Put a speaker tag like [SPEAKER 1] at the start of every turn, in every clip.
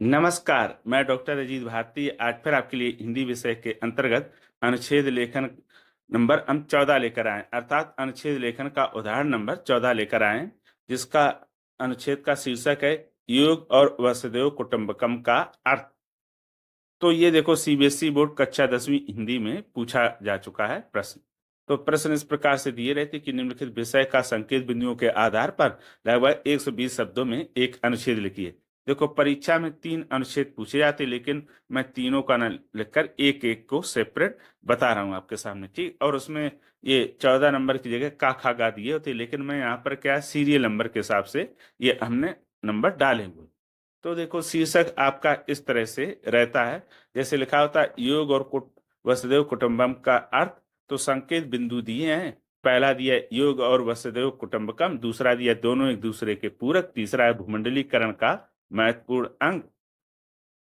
[SPEAKER 1] नमस्कार, मैं डॉक्टर अजीत भारती आज फिर आपके लिए हिंदी विषय के अंतर्गत अनुच्छेद लेखन नंबर हम 14 लेकर आए अर्थात अनुच्छेद लेखन का उदाहरण नंबर 14 लेकर आए जिसका अनुच्छेद का शीर्षक है योग और वसुधैव कुटुंबकम का अर्थ। तो ये देखो सीबीएसई बोर्ड कक्षा 10वीं हिंदी में पूछा जा चुका है प्रश्न। तो प्रश्न इस प्रकार से दिए रहते कि निम्नलिखित विषय का संकेत बिंदुओं के आधार पर लगभग 120 शब्दों में एक अनुच्छेद लिखिए। देखो परीक्षा में 3 अनुच्छेद पूछे जाते लेकिन मैं तीनों का न लिखकर एक एक को सेपरेट बता रहा हूँ आपके सामने, ठीक। और उसमें ये 14 नंबर की जगह का खा गा दिए होते लेकिन मैं यहाँ पर क्या सीरियल नंबर के हिसाब से ये हमने नंबर डाले हुए। तो देखो शीर्षक आपका इस तरह से रहता है, जैसे लिखा होता है योग और वसुधैव कुटुंबकम का अर्थ। तो संकेत बिंदु दिए हैं, पहला दिया है योग और वसुधैव कुटुंबकम, दूसरा दिया दोनों एक दूसरे के पूरक, तीसरा है भूमंडलीकरण का महत्वपूर्ण अंग।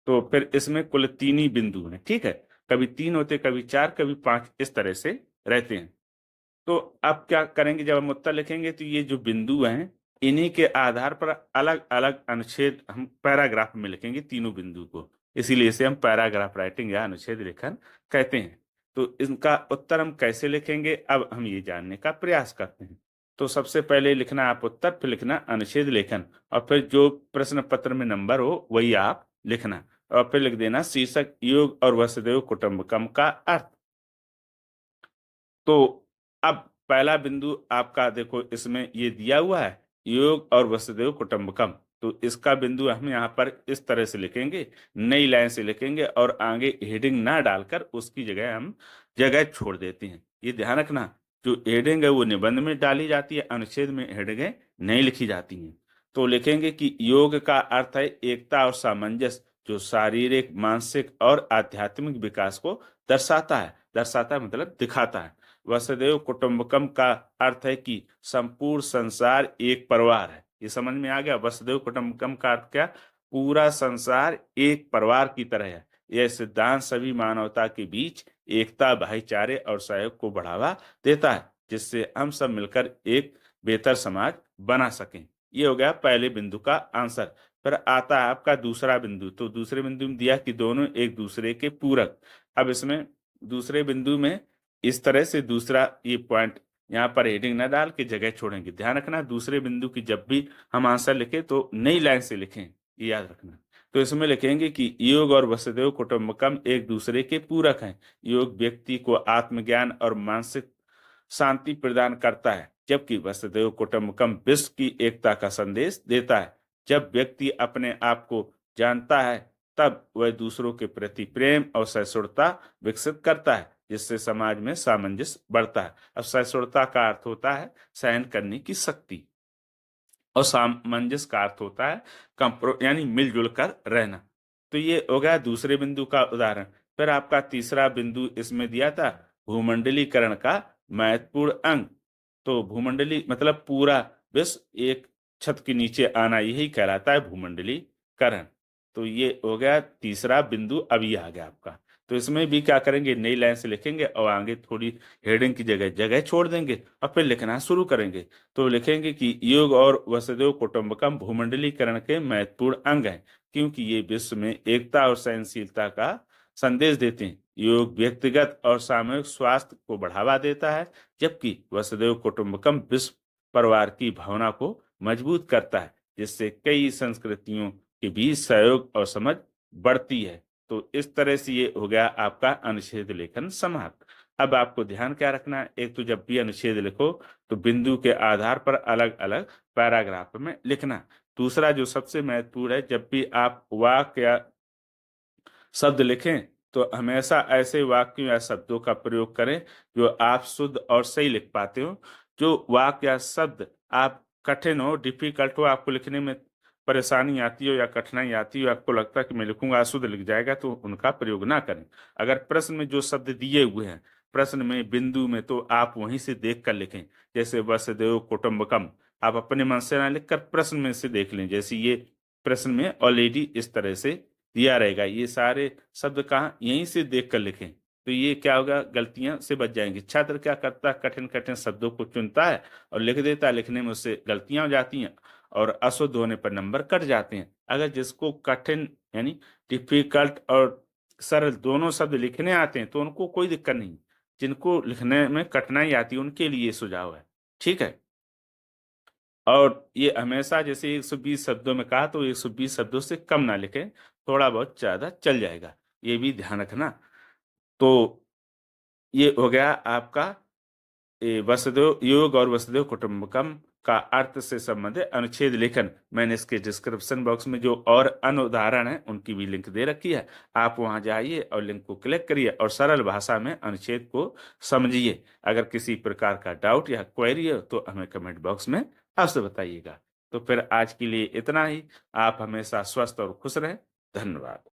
[SPEAKER 1] तो फिर इसमें कुल 3 ही बिंदु हैं, ठीक है। कभी 3 होते, कभी 4, कभी 5, इस तरह से रहते हैं। तो अब क्या करेंगे, जब हम उत्तर लिखेंगे तो ये जो बिंदु हैं इन्हीं के आधार पर अलग अलग अनुच्छेद हम पैराग्राफ में लिखेंगे तीनों बिंदु को, इसीलिए इसे हम पैराग्राफ राइटिंग या अनुच्छेद लेखन कहते हैं। तो इनका उत्तर हम कैसे लिखेंगे अब हम ये जानने का प्रयास करते हैं। तो सबसे पहले लिखना आप उत्तर, फिर लिखना अनुच्छेद लेखन, और फिर जो प्रश्न पत्र में नंबर हो वही आप लिखना, और फिर लिख देना शीर्षक योग और वसुधैव कुटुंबकम का अर्थ। तो अब पहला बिंदु आपका देखो इसमें ये दिया हुआ है योग और वसुधैव कुटुंबकम। तो इसका बिंदु हम यहाँ पर इस तरह से लिखेंगे, नई लाइन से लिखेंगे और आगे हेडिंग ना डालकर उसकी जगह हम जगह छोड़ देते हैं। ये ध्यान रखना, जो हेडिंग है वो निबंध में डाली जाती है, अनुच्छेद में हेडिंगें नहीं लिखी जाती हैं। तो लिखेंगे कि योग का अर्थ है एकता और सामंजस्य, जो शारीरिक, मानसिक और आध्यात्मिक विकास को दर्शाता है मतलब दिखाता है। वसुधैव कुटुंबकम का अर्थ है कि संपूर्ण संसार एक परिवार है। ये समझ में आ गया। वसुधैव कुटुंबकम का अर्थ क्या, पूरा संसार एक परिवार की तरह है। यह सिद्धांत सभी मानवता के बीच एकता, भाईचारे और सहयोग को बढ़ावा देता है, जिससे हम सब मिलकर एक बेहतर समाज बना सकें। ये हो गया पहले बिंदु का आंसर। फिर आता है आपका दूसरा बिंदु। तो दूसरे बिंदु में दिया कि दोनों एक दूसरे के पूरक। अब इसमें दूसरे बिंदु में इस तरह से दूसरा ये पॉइंट यहाँ पर हेडिंग न डाल के जगह छोड़ेंगे। ध्यान रखना दूसरे बिंदु की जब भी हम आंसर लिखें तो नई लाइन से लिखें, ये याद रखना। तो इसमें लिखेंगे कि योग और वसुधैव कुटुंबकम एक दूसरे के पूरक हैं। योग व्यक्ति को आत्मज्ञान और मानसिक शांति प्रदान करता है, जबकि वसुधैव कुटुंबकम विश्व की एकता का संदेश देता है। जब व्यक्ति अपने आप को जानता है तब वह दूसरों के प्रति प्रेम और सहिष्णुता विकसित करता है, जिससे समाज में सामंजस्य बढ़ता है। अब सहिष्णुता का अर्थ होता है सहन करने की शक्ति, और सामंजस्य का अर्थ होता है यानी मिलजुल कर रहना। तो ये हो गया दूसरे बिंदु का उदाहरण। फिर आपका तीसरा बिंदु इसमें दिया था भूमंडलीकरण का महत्वपूर्ण अंग। तो भूमंडली मतलब पूरा विश्व एक छत के नीचे आना, यही कहलाता है भूमंडलीकरण। तो ये हो गया तीसरा बिंदु, अभी आ गया आपका। तो इसमें भी क्या करेंगे, नई लाइन से लिखेंगे और आगे थोड़ी हेडिंग की जगह जगह छोड़ देंगे और फिर लिखना शुरू करेंगे। तो लिखेंगे कि योग और वसुधैव कुटुंबकम भूमंडलीकरण के महत्वपूर्ण अंग हैं, क्योंकि ये विश्व में एकता और सहनशीलता का संदेश देते हैं। योग व्यक्तिगत और सामूहिक स्वास्थ्य को बढ़ावा देता है, जबकि वसुधैव कुटुंबकम विश्व परिवार की भावना को मजबूत करता है, जिससे कई संस्कृतियों के बीच सहयोग और समझ बढ़ती है। तो इस तरह से ये हो गया आपका अनुच्छेद लेखन समाप्त। अब आपको ध्यान क्या रखना है, एक तो जब भी अनुच्छेद लिखो तो बिंदु के आधार पर अलग अलग पैराग्राफ में लिखना। दूसरा जो सबसे महत्वपूर्ण है, जब भी आप वाक्य या शब्द लिखें तो हमेशा ऐसे वाक्यों या शब्दों का प्रयोग करें जो आप शुद्ध और सही लिख पाते हो। जो वाक्य या शब्द आप कठिन हो, डिफिकल्ट हो, आपको लिखने में परेशानी आती हो या कठिनाई आती हो, आपको लगता है कि मैं लिखूंगा अशुद्ध लिख जाएगा, तो उनका प्रयोग ना करें। अगर प्रश्न में जो शब्द दिए हुए हैं प्रश्न में बिंदु में, तो आप वहीं से देख कर लिखें। जैसे वसुधैव कुटुंबकम, आप अपने मन से ना लिखकर प्रश्न में से देख लें। जैसे ये प्रश्न में ऑलरेडी इस तरह से दिया रहेगा, ये सारे शब्द कहाँ यहीं से देख कर लिखें, तो ये क्या होगा, गलतियां से बच जाएंगे। छात्र क्या करता है, कठिन कठिन शब्दों को चुनता है और लिख देता है, लिखने में उससे गलतियां हो जाती हैं और अशुद्ध होने पर नंबर कट जाते हैं। अगर जिसको कठिन यानी डिफिकल्ट और सरल दोनों शब्द लिखने आते हैं तो उनको कोई दिक्कत नहीं। जिनको लिखने में कठिनाई आती है उनके लिए ये सुझाव है। ठीक है? और ये हमेशा जैसे 120 शब्दों में कहा तो 120 शब्दों से कम ना लिखें, थोड़ा बहुत ज़्यादा चल जाएगा, ये भी ध्यान रखना। तो ये हो गया आपका वसुधैव योग और वसुधैव कुटुंबकम का अर्थ से संबंधित अनुच्छेद लेखन। मैंने इसके डिस्क्रिप्शन बॉक्स में जो और अन्य उदाहरण हैं उनकी भी लिंक दे रखी है। आप वहां जाइए और लिंक को क्लिक करिए और सरल भाषा में अनुच्छेद को समझिए। अगर किसी प्रकार का डाउट या क्वेरी हो तो हमें कमेंट बॉक्स में अवश्य बताइएगा। तो फिर आज के लिए इतना ही। आप हमेशा स्वस्थ और खुश रहें। धन्यवाद।